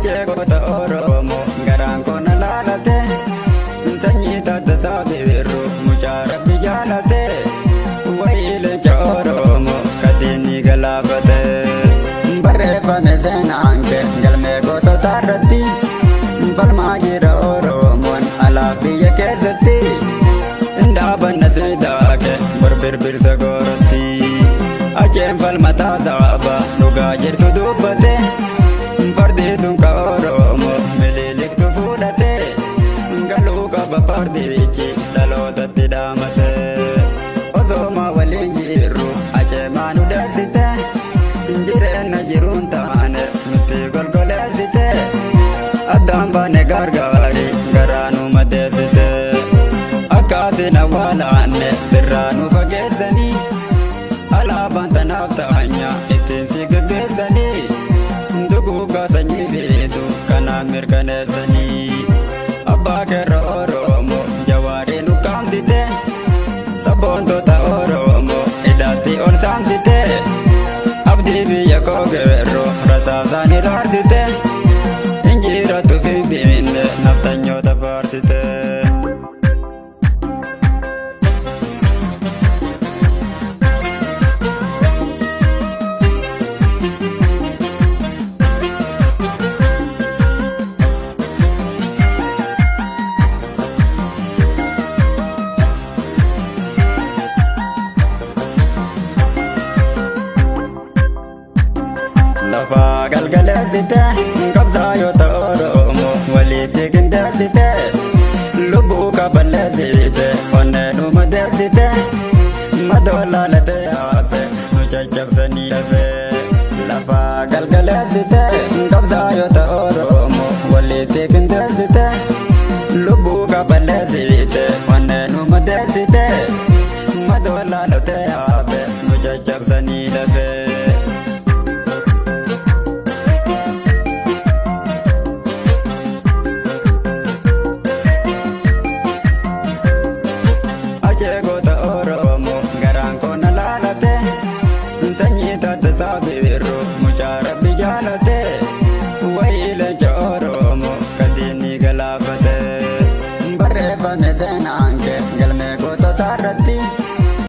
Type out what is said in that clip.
Ajeekota oromo garaan koona laalate sanyii taaddasaa biirru mucaa rabbi jaalate wayii leenca oromo katiinni galaafate barreeffame seenaan kee galmee goototaa irratti falmaa jira oromoon alaa biyya keessatti indhaabanna siidaa kee borbirbirsa gooratti ajeen falmataa saaba dhugaa jirtu dubbate fardiituun ka oromo mililiktu fuudhate galuu qaba fardichi dhalootatti dhaamate osooma waliin jirru ajeemaa nu deessite jireenya jiruun taane nutti golgoleessite addaan baane gargaari garaa nu madeessite akkaatiin awwaalaanne birraa nu fageessanii alaabaan tanaaf taanya ittiin si gaggeessanii duguugaa sanyii beetu kanaan mirkaneessanii abbaa keerra oromo jawaarii nu kaamsite sabboontota oromo hidhaatti ol saamsite abdii biyya koo geerroo rasaasaan irraarsite injiirrattu fi biinne naftanyoota faarsite. Lafa galgaleessite qabsaa'ota oromo walitti qindeessite lubbuu kaballeessite onnee nu madeessite madoollaalate hafe nu caccabsanii hafe lafa galgaleessite qabsaa'ota oromo walitti qindeessite